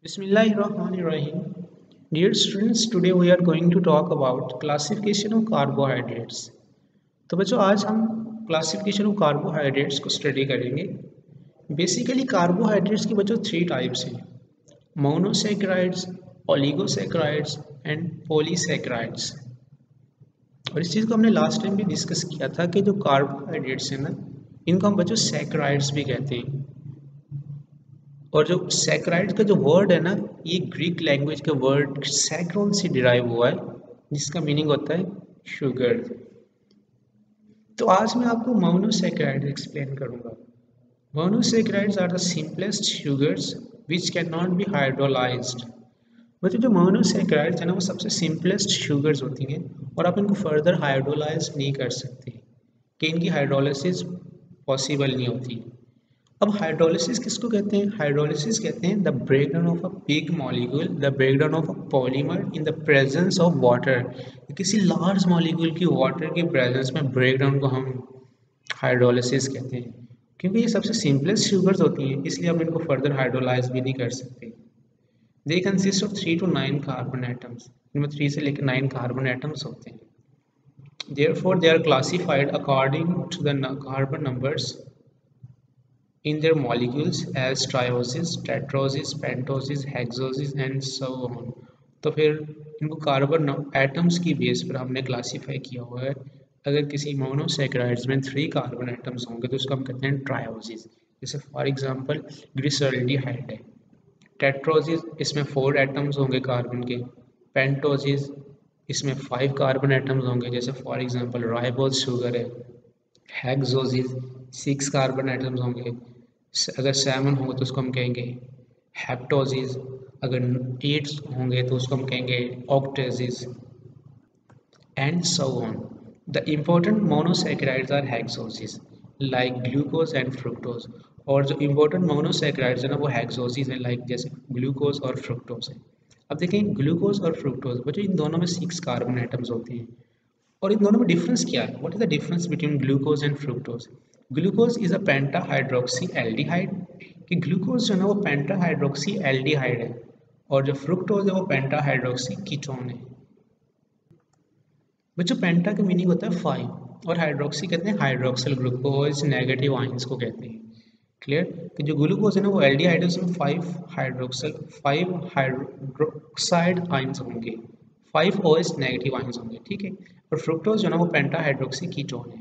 Bismillahirrahmanirrahim. Dear students, today we are going to talk about classification of carbohydrates. तो बच्चों आज हम classification of carbohydrates को study करेंगे। बेसिकली कार्बोहाइड्रेट्स की बच्चों थ्री टाइप्स हैं, मोनोसैकेराइड्स, ओलिगोसैकेराइड्स एंड पॉलीसैकेराइड्स। और इस चीज़ को हमने लास्ट टाइम भी डिस्कस किया था कि जो कार्बोहाइड्रेट्स हैं ना, इनको हम बच्चों सैकेराइड्स भी कहते हैं। और जो सैकराइड का जो वर्ड है ना, ये ग्रीक लैंग्वेज का वर्ड सैक्रोन से डिराइव हुआ है, जिसका मीनिंग होता है शुगर। तो आज मैं आपको मोनोसैकेराइड एक्सप्लेन करूंगा। Monosaccharides are the simplest sugars which can not be hydrolysed. मतलब जो मोनोसैकेराइड्स है ना, वो सबसे सिंपलेस्ट शुगर्स होती हैं और आप इनको फर्दर हाइड्रोलाइज नहीं कर सकते, कि इनकी हाइड्रोलिसिस पॉसिबल नहीं होती। अब हाइड्रोलिसिस किसको कहते हैं? हाइड्रोलिसिस कहते हैं the breakdown of a big molecule, the breakdown of a polymer in the presence of water. किसी लार्ज मॉलिक्यूल की वाटर के प्रेजेंस में ब्रेकडाउन को हम हाइड्रोलिसिस कहते हैं। क्योंकि ये सबसे सिंपलेस्ट शुगर्स होती हैं, इसलिए हम इनको फर्दर हाइड्रोलाइज भी नहीं कर सकते। They consist of 3 to 9 carbon atoms. इनमें 3 से लेकर 9 कार्बन एटम्स होते हैं। Therefore, they are classified according to the carbon numbers in their molecules as trioses, tetroses, pentoses, hexoses and so on। तो फिर इनको कार्बन एटम्स की बेस पर हमने क्लासीफाई किया हुआ है। अगर किसी मोनोसैकेराइड्स में 3 कार्बन एटम्स होंगे तो उसको हम कहते हैं ट्रायोसिस। जैसे फॉर एग्जांपल ग्लिसरल्डिहाइड है। टेट्रोसिस, इसमें 4 एटम्स होंगे कार्बन के। पेंटोसिस, इसमें 5 कार्बन एटम्स होंगे, जैसे फॉर एग्जांपल राइबोज शुगर है। हेक्सोसिस, 6 कार्बन एटम्स होंगे। अगर 7 होंगे तो उसको हम कहेंगे हेप्टोसिस। अगर 8 होंगे तो उसको हम कहेंगे octoses and so on. The important monosaccharides are hexoses like glucose and fructose. और जो इम्पोर्टेंट मोनोसैकेराइड्स है ना, वो हेक्सोसिस है, लाइक जैसे ग्लूकोज और फ्रुक्टोज है। अब देखें ग्लूकोज और फ्रुक्टोज, बच्चों इन दोनों में 6 कार्बन एटम्स होते हैं। और इन दोनों में डिफरेंस क्या है? What is the difference between glucose and fructose? Glucose is a penta hydroxy aldehyde. कि ग्लूकोज जो है ना, वो पेंटा हाइड्रोक्सी एल्डिहाइड है, और जो फ्रुक्टोज है वो पेंटा हाइड्रोक्सी कीटोन है। बच्चों पेंटा का मीनिंग होता है 5 और हाइड्रोक्सी कहते हैं हाइड्रोक्सिल ग्लूकोज नेगेटिव आयंस को कहते हैं। क्लियर? कि जो ग्लूकोज है ना, वो एल्डिहाइड है, उसमें 5 हाइड्रोक्साइड आयंस होंगे, 5 OH नेगेटिव आयंस होंगे, ठीक है। और फ्रुक्टोज जो है ना, वो पेंटा हाइड्रोक्सी कीटोन है।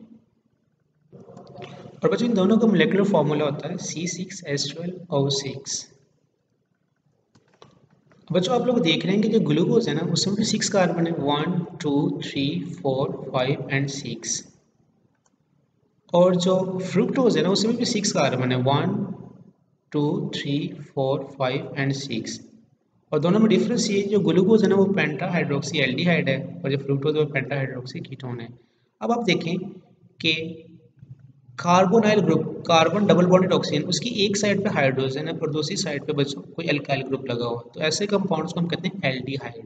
और बच्चों इन दोनों का मोलेकुलर फॉर्मूला होता है C6H12O6। बच्चों आप लोग देख रहे हैं कि जो ग्लूकोज है ना, उसमें भी 6 कार्बन है, 1 2 3 4 5 एंड 6। और जो फ्रुक्टोज है ना, उसमें भी 6 कार्बन है, 1 2 3 4 5 एंड 6। और दोनों में डिफरेंस ये, जो ग्लूकोज है ना, वो पेंटा हाइड्रोक्सी एल्डिहाइड है, और जो फ्रुक्टोज है वो पेंटा हाइड्रोक्सी कीटोन है। अब आप देखें कि carbonyl group, carbon double bonded oxygen, उसकी एक साइड पे हाइड्रोजन है और दूसरी साइड पे बच्चों कोई एल्काइल ग्रुप लगा हुआ है, तो ऐसे कंपाउंड्स को हम कहते हैं एल्डिहाइड।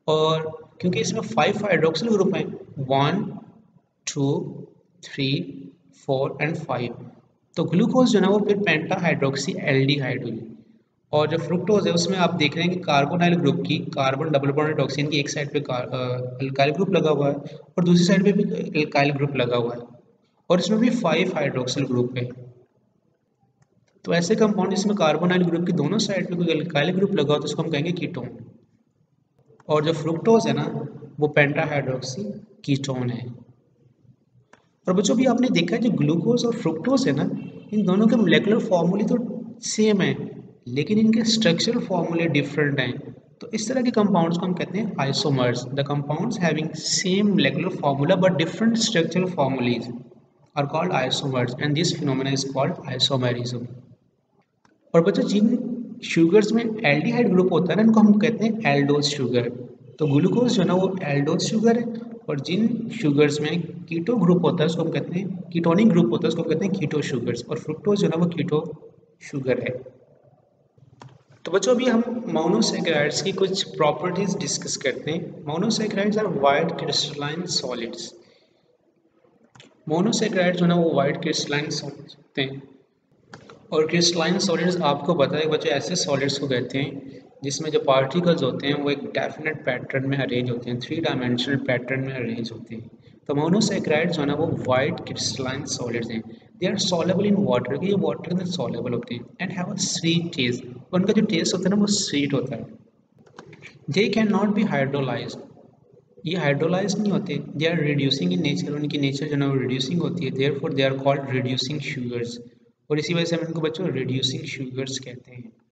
और क्योंकि इसमें 5 हाइड्रोक्सिल ग्रुप हैं, 1 2 3 4 एंड 5, तो ग्लूकोज जो है ना, वो फिर पेंटा हाइड्रोक्सी एल्डिहाइड हुई। और जो फ्रुक्टोज है, उसमें आप देख रहे हैं कि कार्बोनाइल ग्रुप की, कार्बन डबल बॉन्डेड ऑक्सीजन की एक साइड पे एल्काइल ग्रुप लगा हुआ है और दूसरी साइड पे भी एल्काइल ग्रुप लगा हुआ है, और इसमें भी 5 हाइड्रोक्सिल ग्रुप है। तो ऐसे कंपाउंड जिसमें कार्बोनाइल ग्रुप की दोनों साइड पे कोई एल्काइल ग्रुप लगा हो तो उसको हम कहेंगे कीटोन। और जो फ्रुक्टोज है ना, वो पेंटा हाइड्रोक्सी कीटोन है। और बच्चों भी आपने देखा है, जो ग्लूकोज और फ्रुक्टोज है ना, इन दोनों के मोलेकुलर फॉर्मूले तो सेम है, लेकिन इनके स्ट्रक्चरल फॉर्मूले डिफरेंट हैं। तो इस तरह के कंपाउंड्स को हम कहते हैं isomers. The compounds having same molecular formula but different structural formulas are called isomers and this phenomena is called isomerism। और बच्चों जिन शुगर्स में एल्डिहाइड ग्रुप होता है ना, इनको हम कहते हैं एल्डोज शुगर। तो ग्लूकोज जो है ना, वो एल्डोज शुगर है, और जिन शुगर्स में कीटो ग्रुप होता है उसको हम कहते हैं, कीटोनिक ग्रुप होता है उसको हम कहते हैं कीटो शुगर्स, और फ्रुक्टोज जो है ना, वो कीटो शुगर है। तो बच्चों अभी हम मोनोसैकेराइड्स की कुछ प्रॉपर्टीज डिस्कस करते हैं। Monosaccharides are white crystalline solids. Monosaccharide जो है ना, वो वाइट क्रिस्टलाइन सॉलिड्स होते हैं। और क्रिस्टलाइन सॉलिड्स आपको पता है बच्चों, ऐसे सॉलिड्स को कहते हैं जिसमें जो पार्टिकल्स होते हैं वो एक डेफिनेट पैटर्न में अरेंज होते हैं, 3 डायमेंशनल पैटर्न में अरेंज होते हैं। तो मोनोसैकेराइड्स जो है ना वो वाइट क्रिस्टलाइन सॉलिड्स हैं। They are soluble in water, ये वाटर के अंदर सॉलेबल होते हैं and have a sweet taste, उनका जो टेस्ट होता है ना वो स्वीट होता है। They can not be hydrolyse, ये हाइड्रोलाइज नहीं होते, they are reducing in nature, उनकी नेचर जो है ना वो रिड्यूसिंग होती है, therefore they are called reducing sugars, और इसी वजह से हम इनको बच्चों रिड्यूसिंग शुगर्स कहते हैं।